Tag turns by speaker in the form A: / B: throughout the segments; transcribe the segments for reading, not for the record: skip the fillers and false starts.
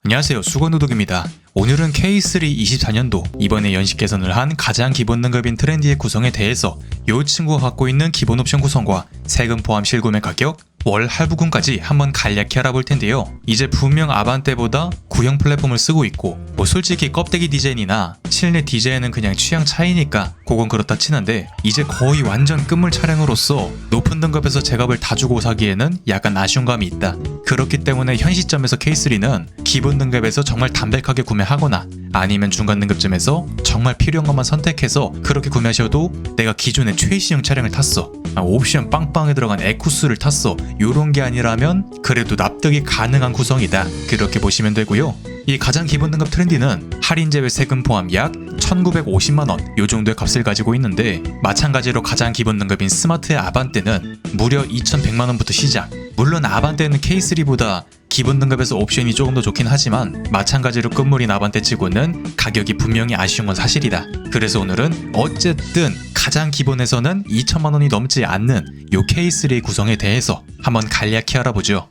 A: 안녕하세요, 수건노독입니다. 오늘은 K3 24년도 이번에 연식 개선을 한 가장 기본 등급인 트렌디의 구성에 대해서 이 친구가 갖고 있는 기본 옵션 구성과 세금 포함 실구매 가격, 월 할부금까지 한번 간략히 알아볼 텐데요. 이제 분명 아반떼보다 구형 플랫폼을 쓰고 있고 솔직히 껍데기 디자인이나 실내 디자인은 그냥 취향 차이니까 그건 그렇다 치는데 이제 거의 완전 끝물 차량으로서 높은 등급에서 제값을 다 주고 사기에는 약간 아쉬운 감이 있다. 그렇기 때문에 현 시점에서 K3는 기본 등급에서 정말 담백하게 구매하거나 아니면 중간 등급쯤에서 정말 필요한 것만 선택해서 그렇게 구매하셔도 내가 기존의 최신형 차량을 탔어, 옵션 빵빵에 들어간 에쿠스를 탔어, 요런 게 아니라면 그래도 납득이 가능한 구성이다, 그렇게 보시면 되고요. 이 가장 기본 등급 트렌디는 할인 제외 세금 포함 약 1950만원 요 정도의 값을 가지고 있는데, 마찬가지로 가장 기본 등급인 스마트의 아반떼는 무려 2100만원부터 시작. 물론 아반떼는 K3보다 기본 등급에서 옵션이 조금 더 좋긴 하지만 마찬가지로 끝물인 아반떼 치고는 가격이 분명히 아쉬운 건 사실이다. 그래서 오늘은 어쨌든 가장 기본에서는 2천만원이 넘지 않는 요 K3의 구성에 대해서 한번 간략히 알아보죠.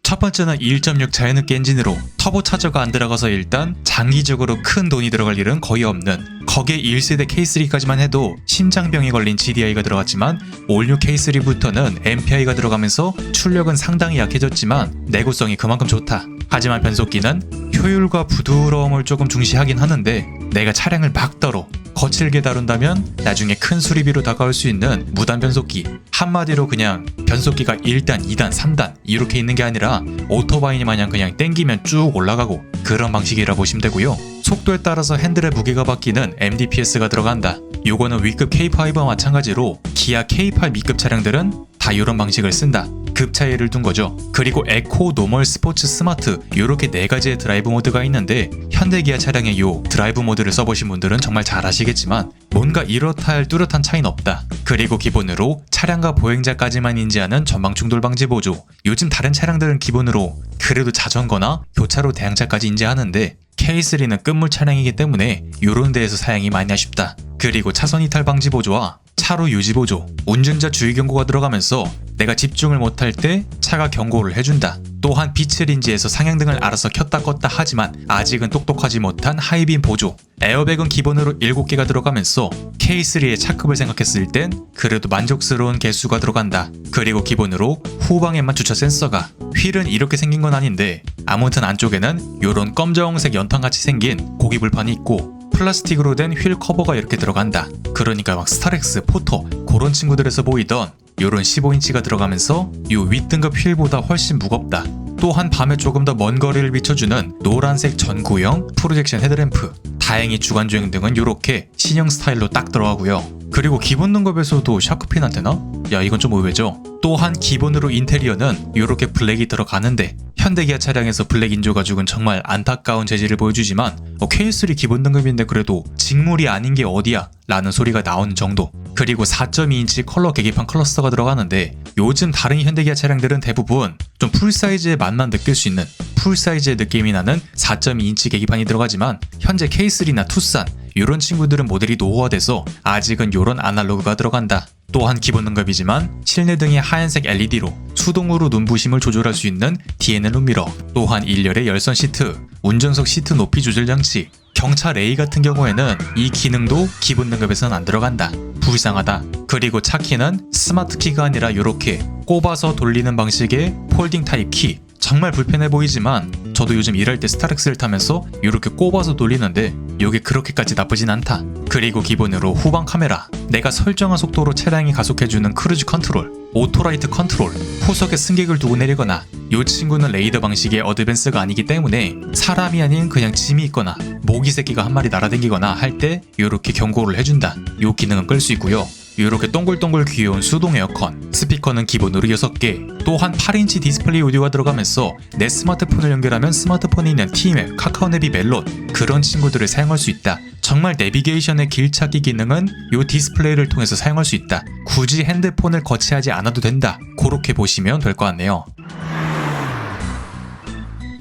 A: 첫 번째는 1.6 자연흡기 엔진으로 터보 차저가 안 들어가서 일단 장기적으로 큰 돈이 들어갈 일은 거의 없는, 거기에 1세대 K3까지만 해도 심장병이 걸린 GDI가 들어갔지만 올뉴 K3부터는 MPI가 들어가면서 출력은 상당히 약해졌지만 내구성이 그만큼 좋다. 하지만 변속기는 효율과 부드러움을 조금 중시하긴 하는데 내가 차량을 막더러 거칠게 다룬다면 나중에 큰 수리비로 다가올 수 있는 무단 변속기, 한마디로 그냥 변속기가 1단, 2단, 3단 이렇게 있는 게 아니라 오토바이 마냥 그냥 땡기면 쭉 올라가고 그런 방식이라 보시면 되고요. 속도에 따라서 핸들의 무게가 바뀌는 MDPS가 들어간다. 요거는 위급 K5와 마찬가지로 기아 K8 미급 차량들은 다 이런 방식을 쓴다. 급 차이를 둔 거죠. 그리고 에코, 노멀, 스포츠, 스마트 요렇게 4가지의 드라이브 모드가 있는데 현대 기아 차량의 요 드라이브 모드를 써보신 분들은 정말 잘 아시겠지만 뭔가 이렇다 할 뚜렷한 차이는 없다. 그리고 기본으로 차량과 보행자까지만 인지하는 전방 충돌 방지 보조, 요즘 다른 차량들은 기본으로 그래도 자전거나 교차로 대항차까지 인지하는데 K3는 끝물 차량이기 때문에 요런 데에서 사양이 많이 아쉽다. 그리고 차선 이탈 방지 보조와 차로 유지 보조, 운전자 주의 경고가 들어가면서 내가 집중을 못할 때 차가 경고를 해준다. 또한 빛을 인지해서 상향등을 알아서 켰다 껐다 하지만 아직은 똑똑하지 못한 하이빔 보조, 에어백은 기본으로 7개가 들어가면서 K3의 차급을 생각했을 땐 그래도 만족스러운 개수가 들어간다. 그리고 기본으로 후방에만 주차 센서가, 휠은 이렇게 생긴 건 아닌데 아무튼 안쪽에는 요런 검정색 연탄같이 생긴 고기불판이 있고 플라스틱으로 된 휠 커버가 이렇게 들어간다. 그러니까 막 스타렉스, 포터 그런 친구들에서 보이던 요런 15인치가 들어가면서 요 윗등급 휠보다 훨씬 무겁다. 또한 밤에 조금 더 먼 거리를 비춰주는 노란색 전구형 프로젝션 헤드램프, 다행히 주간주행 등은 요렇게 신형 스타일로 딱 들어가고요. 그리고 기본 등급에서도 샤크핀 안테나? 야, 이건 좀 의외죠. 또한 기본으로 인테리어는 요렇게 블랙이 들어가는데 현대기아 차량에서 블랙 인조 가죽은 정말 안타까운 재질을 보여주지만 K3 기본 등급인데 그래도 직물이 아닌 게 어디야 라는 소리가 나오는 정도. 그리고 4.2인치 컬러 계기판 클러스터가 들어가는데 요즘 다른 현대기아 차량들은 대부분 좀 풀사이즈의 맛만 느낄 수 있는 풀사이즈의 느낌이 나는 4.2인치 계기판이 들어가지만 현재 K3나 투싼 요런 친구들은 모델이 노후화돼서 아직은 요런 아날로그가 들어간다. 또한 기본 등급이지만 실내등이 하얀색 LED로 수동으로 눈부심을 조절할 수 있는 DNL 룸미러, 또한 1열의 열선 시트, 운전석 시트 높이 조절 장치, 경차 레이 같은 경우에는 이 기능도 기본 등급에서는 안 들어간다. 불쌍하다. 그리고 차 키는 스마트 키가 아니라 요렇게 꼽아서 돌리는 방식의 폴딩 타입 키, 정말 불편해 보이지만 저도 요즘 일할 때 스타렉스를 타면서 이렇게 꼽아서 돌리는데 이게 그렇게까지 나쁘진 않다. 그리고 기본으로 후방 카메라, 내가 설정한 속도로 차량이 가속해주는 크루즈 컨트롤, 오토라이트 컨트롤, 후석에 승객을 두고 내리거나 이 친구는 레이더 방식의 어드밴스가 아니기 때문에 사람이 아닌 그냥 짐이 있거나 모기 새끼가 한 마리 날아다니거나 할 때 이렇게 경고를 해준다. 이 기능은 끌 수 있고요. 이렇게 동글동글 귀여운 수동 에어컨, 스피커는 기본으로 6개, 또한 8인치 디스플레이 오디오가 들어가면서 내 스마트폰을 연결하면 스마트폰에 있는 T맵, 카카오 내비, 멜론 그런 친구들을 사용할 수 있다. 정말 내비게이션의 길찾기 기능은 이 디스플레이를 통해서 사용할 수 있다. 굳이 핸드폰을 거치하지 않아도 된다. 그렇게 보시면 될 것 같네요.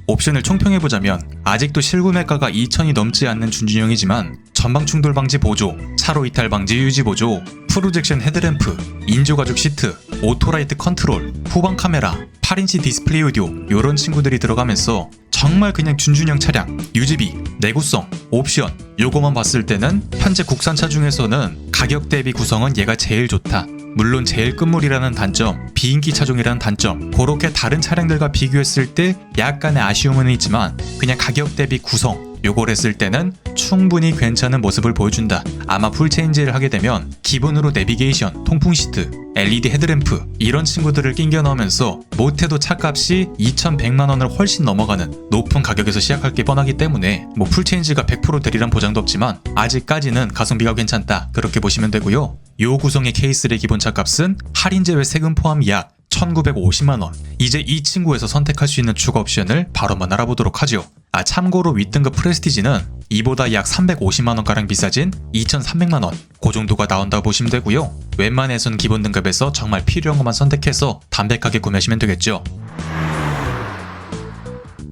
A: 옵션을 총평해보자면 아직도 실구매가가 2,000이 넘지 않는 준준형이지만 전방 충돌 방지 보조, 차로 이탈 방지 유지 보조, 프로젝션 헤드램프, 인조 가죽 시트, 오토라이트 컨트롤, 후방 카메라, 8인치 디스플레이 오디오 요런 친구들이 들어가면서 정말 그냥 준준형 차량, 유지비, 내구성, 옵션 요거만 봤을 때는 현재 국산차 중에서는 가격 대비 구성은 얘가 제일 좋다. 물론 제일 끝물이라는 단점, 비인기 차종이라는 단점, 그렇게 다른 차량들과 비교했을 때 약간의 아쉬움은 있지만 그냥 가격 대비 구성 요걸 했을 때는 충분히 괜찮은 모습을 보여준다. 아마 풀체인지를 하게 되면 기본으로 내비게이션, 통풍 시트, LED 헤드램프 이런 친구들을 낑겨 넣으면서 못해도 차값이 2,100만원을 훨씬 넘어가는 높은 가격에서 시작할 게 뻔하기 때문에 뭐 풀체인지가 100% 되리란 보장도 없지만 아직까지는 가성비가 괜찮다 그렇게 보시면 되고요. 요 구성의 K3의 기본 차값은 할인 제외 세금 포함 약 1,950만원. 이제 이 친구에서 선택할 수 있는 추가 옵션을 바로 한번 알아보도록 하죠. 참고로 윗등급 프레스티지는 이보다 약 350만원가량 비싸진 2,300만원 그 정도가 나온다고 보시면 되고요. 웬만해선 기본 등급에서 정말 필요한 것만 선택해서 담백하게 구매하시면 되겠죠.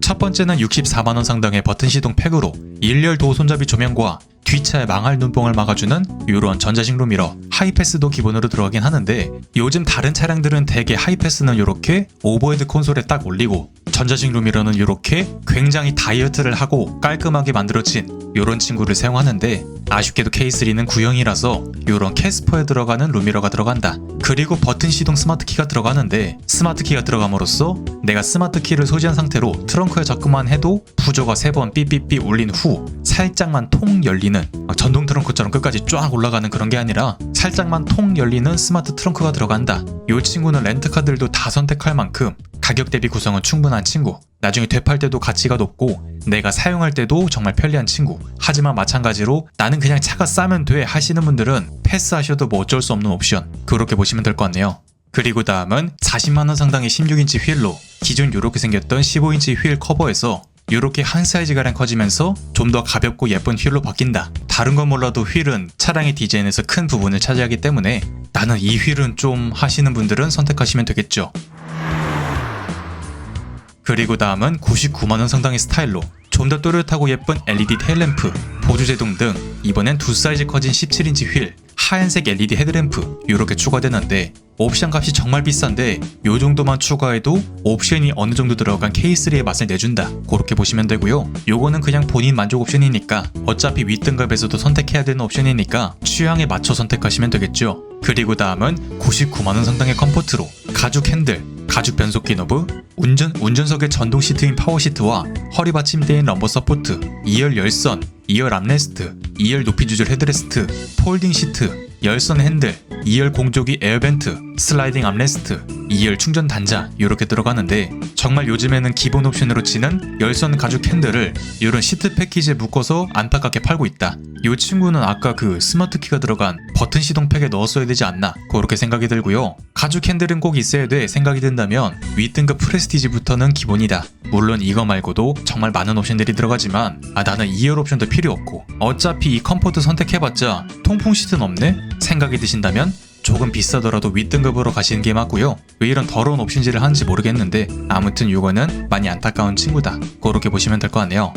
A: 첫 번째는 64만원 상당의 버튼 시동 팩으로 일렬 도 손잡이 조명과 뒷차의 망할 눈뽕을 막아주는 이런 전자식 룸미러, 하이패스도 기본으로 들어가긴 하는데 요즘 다른 차량들은 대개 하이패스는 이렇게 오버헤드 콘솔에 딱 올리고 전자식 룸미러는 이렇게 굉장히 다이어트를 하고 깔끔하게 만들어진 이런 친구를 사용하는데 아쉽게도 K3는 구형이라서 이런 캐스퍼에 들어가는 룸미러가 들어간다. 그리고 버튼 시동 스마트키가 들어가는데 스마트키가 들어감으로써 내가 스마트키를 소지한 상태로 트렁크에 접근만 해도 부저가 3번 삐삐삐 울린 후 살짝만 통 열리는 전동 트렁크처럼 끝까지 쫙 올라가는 그런 게 아니라 살짝만 통 열리는 스마트 트렁크가 들어간다. 이 친구는 렌트카들도 다 선택할 만큼 가격 대비 구성은 충분한 친구, 나중에 되팔 때도 가치가 높고 내가 사용할 때도 정말 편리한 친구. 하지만 마찬가지로 나는 그냥 차가 싸면 돼 하시는 분들은 패스하셔도 뭐 어쩔 수 없는 옵션 그렇게 보시면 될 것 같네요. 그리고 다음은 40만원 상당의 16인치 휠로 기존 이렇게 생겼던 15인치 휠 커버에서 이렇게 한 사이즈가량 커지면서 좀 더 가볍고 예쁜 휠로 바뀐다. 다른 건 몰라도 휠은 차량의 디자인에서 큰 부분을 차지하기 때문에 나는 이 휠은 좀 하시는 분들은 선택하시면 되겠죠. 그리고 다음은 99만원 상당의 스타일로 좀 더 또렷하고 예쁜 LED 테일램프, 보조제동 등 이번엔 두 사이즈 커진 17인치 휠, 하얀색 LED 헤드램프 이렇게 추가되는데 옵션 값이 정말 비싼데 요 정도만 추가해도 옵션이 어느 정도 들어간 K3의 맛을 내준다. 그렇게 보시면 되고요. 요거는 그냥 본인 만족 옵션이니까 어차피 윗등급에서도 선택해야 되는 옵션이니까 취향에 맞춰 선택하시면 되겠죠. 그리고 다음은 99만원 상당의 컴포트로 가죽 핸들, 가죽 변속기 너브, 운전석의 전동 시트인 파워 시트와 허리 받침대인 럼버 서포트, 2열 열선, 2열 암레스트, 2열 높이 조절 헤드레스트, 폴딩 시트, 열선 핸들, 2열 공조기 에어벤트, 슬라이딩 암레스트, 2열 충전 단자 이렇게 들어가는데 정말 요즘에는 기본 옵션으로 치는 열선 가죽 핸들을 이런 시트 패키지에 묶어서 안타깝게 팔고 있다. 이 친구는 아까 그 스마트키가 들어간 버튼 시동 팩에 넣었어야 되지 않나 그렇게 생각이 들고요. 가죽 핸들은 꼭 있어야 돼 생각이 든다면 윗등급 프레스티지부터는 기본이다. 물론 이거 말고도 정말 많은 옵션들이 들어가지만 나는 2열 옵션도 필요 없고 어차피 이 컴포트 선택해봤자 통풍 시트는 없네? 생각이 드신다면 조금 비싸더라도 윗등급으로 가시는 게 맞고요. 왜 이런 더러운 옵션질을 하는지 모르겠는데 아무튼 이거는 많이 안타까운 친구다. 그렇게 보시면 될 것 같네요.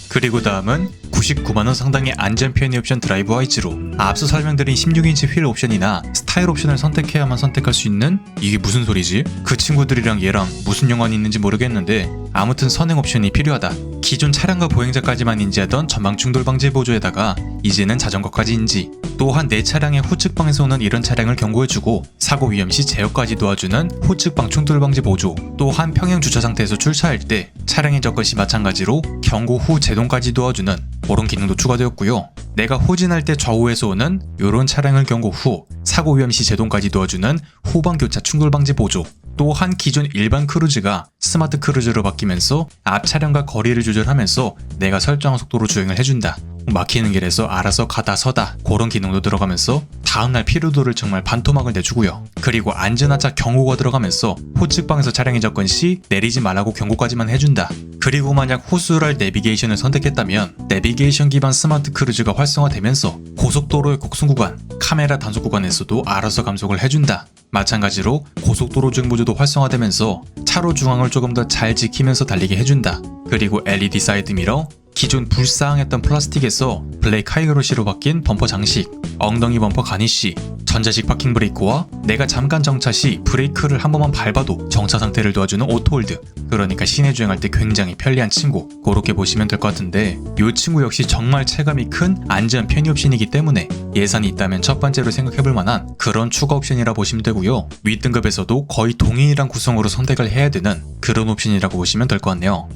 A: 그리고 다음은 99만원 상당의 안전 편의 옵션 드라이브 화이츠로 앞서 설명드린 16인치 휠 옵션이나 스타일 옵션을 선택해야만 선택할 수 있는 이게 무슨 소리지? 그 친구들이랑 얘랑 무슨 연관이 있는지 모르겠는데 아무튼 선행 옵션이 필요하다. 기존 차량과 보행자까지만 인지하던 전방 충돌 방지 보조에다가 이제는 자전거까지 인지, 또한 내 차량의 후측방에서 오는 이런 차량을 경고해주고 사고 위험 시 제어까지 도와주는 후측방 충돌 방지 보조, 또한 평행 주차 상태에서 출차할 때 차량의 접근 시 마찬가지로 경고 후 제동까지 도와주는 그런 기능도 추가되었고요. 내가 후진할 때 좌우에서 오는 이런 차량을 경고 후 사고 위험 시 제동까지 도와주는 후방 교차 충돌 방지 보조, 또한 기존 일반 크루즈가 스마트 크루즈로 바뀌면서 앞 차량과 거리를 조절하면서 내가 설정한 속도로 주행을 해준다. 막히는 길에서 알아서 가다 서다 그런 기능도 들어가면서 다음날 피로도를 정말 반토막을 내주고요. 그리고 안전하차 경고가 들어가면서 후측방에서 차량이 접근 시 내리지 말라고 경고까지만 해준다. 그리고 만약 호수랄 내비게이션을 선택했다면 내비게이션 기반 스마트 크루즈가 활성화되면서 고속도로의 곡선 구간, 카메라 단속 구간에서도 알아서 감속을 해준다. 마찬가지로 고속도로 주행 보조도 활성화되면서 차로 중앙을 조금 더 잘 지키면서 달리게 해준다. 그리고 LED 사이드 미러, 기존 불쌍했던 플라스틱에서 블랙 하이그로시로 바뀐 범퍼 장식, 엉덩이 범퍼 가니쉬, 전자식 파킹 브레이크와 내가 잠깐 정차 시 브레이크를 한 번만 밟아도 정차 상태를 도와주는 오토홀드, 그러니까 시내 주행할 때 굉장히 편리한 친구, 그렇게 보시면 될 것 같은데 이 친구 역시 정말 체감이 큰 안전 편의 옵션이기 때문에 예산이 있다면 첫 번째로 생각해볼 만한 그런 추가 옵션이라 보시면 되고요. 윗등급에서도 거의 동일한 구성으로 선택을 해야 되는 그런 옵션이라고 보시면 될 것 같네요.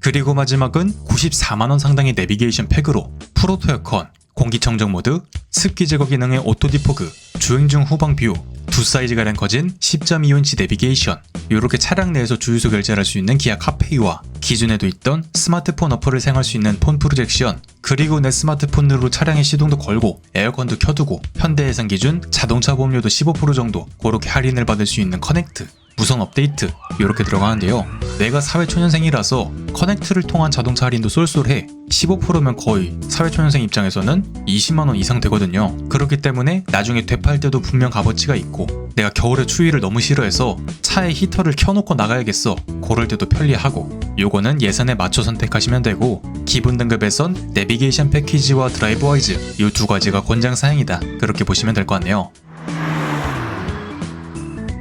A: 그리고 마지막은 94만원 상당의 내비게이션 팩으로 프로토 에어컨, 공기청정 모드, 습기 제거 기능의 오토 디포그, 주행 중 후방 뷰, 두 사이즈가량 커진 10.2인치 내비게이션, 이렇게 차량 내에서 주유소 결제를 할 수 있는 기아 카페이와 기존에도 있던 스마트폰 어플을 사용할 수 있는 폰 프로젝션, 그리고 내 스마트폰으로 차량의 시동도 걸고 에어컨도 켜두고 현대해상 기준 자동차 보험료도 15% 정도 그렇게 할인을 받을 수 있는 커넥트, 무선 업데이트 이렇게 들어가는데요. 내가 사회초년생이라서 커넥트를 통한 자동차 할인도 쏠쏠해 15%면 거의 사회초년생 입장에서는 20만원 이상 되거든요. 그렇기 때문에 나중에 되팔 때도 분명 값어치가 있고 내가 겨울에 추위를 너무 싫어해서 차에 히터를 켜놓고 나가야겠어 그럴 때도 편리하고, 요거는 예산에 맞춰 선택하시면 되고 기본 등급에선 내비게이션 패키지와 드라이브 와이즈 이 두 가지가 권장 사양이다 그렇게 보시면 될 것 같네요.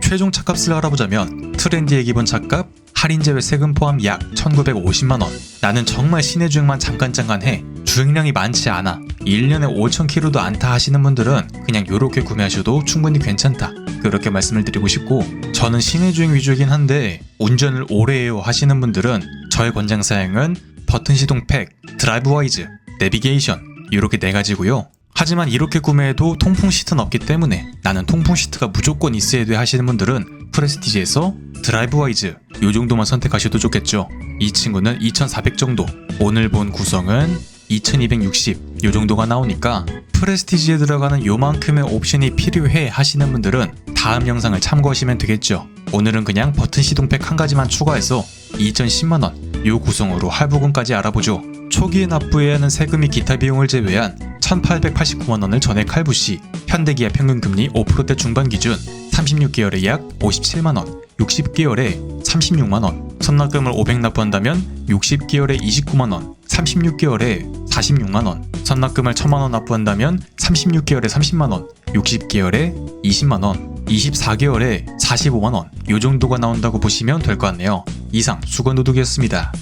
A: 최종 차값을 알아보자면 트렌디의 기본 차값 할인 제외 세금 포함 약 1950만원. 나는 정말 시내 주행만 잠깐 해 주행량이 많지 않아 1년에 5,000km도 안 타 하시는 분들은 그냥 요렇게 구매하셔도 충분히 괜찮다 그렇게 말씀을 드리고 싶고, 저는 시내 주행 위주이긴 한데 운전을 오래 해요 하시는 분들은 저의 권장 사양은 버튼 시동 팩, 드라이브 와이즈, 내비게이션 이렇게 4가지고요. 하지만 이렇게 구매해도 통풍 시트는 없기 때문에 나는 통풍 시트가 무조건 있어야 돼 하시는 분들은 프레스티지에서 드라이브 와이즈 요 정도만 선택하셔도 좋겠죠. 이 친구는 2400 정도, 오늘 본 구성은 2260 요 정도가 나오니까 프레스티지에 들어가는 요만큼의 옵션이 필요해 하시는 분들은 다음 영상을 참고하시면 되겠죠. 오늘은 그냥 버튼 시동팩 한 가지만 추가해서 2010만원 요 구성으로 할부금까지 알아보죠. 초기에 납부해야 하는 세금이 기타 비용을 제외한 1889만원을 전액 할부 시 현대기아 평균금리 5%대 중반 기준 36개월에 약 57만원, 60개월에 36만원, 선납금을 500 납부한다면 60개월에 29만원, 36개월에 46만원, 선납금을 1000만원 납부한다면 36개월에 30만원, 60개월에 20만원, 24개월에 45만원 요 정도가 나온다고 보시면 될 것 같네요. 이상 수건도둑이었습니다.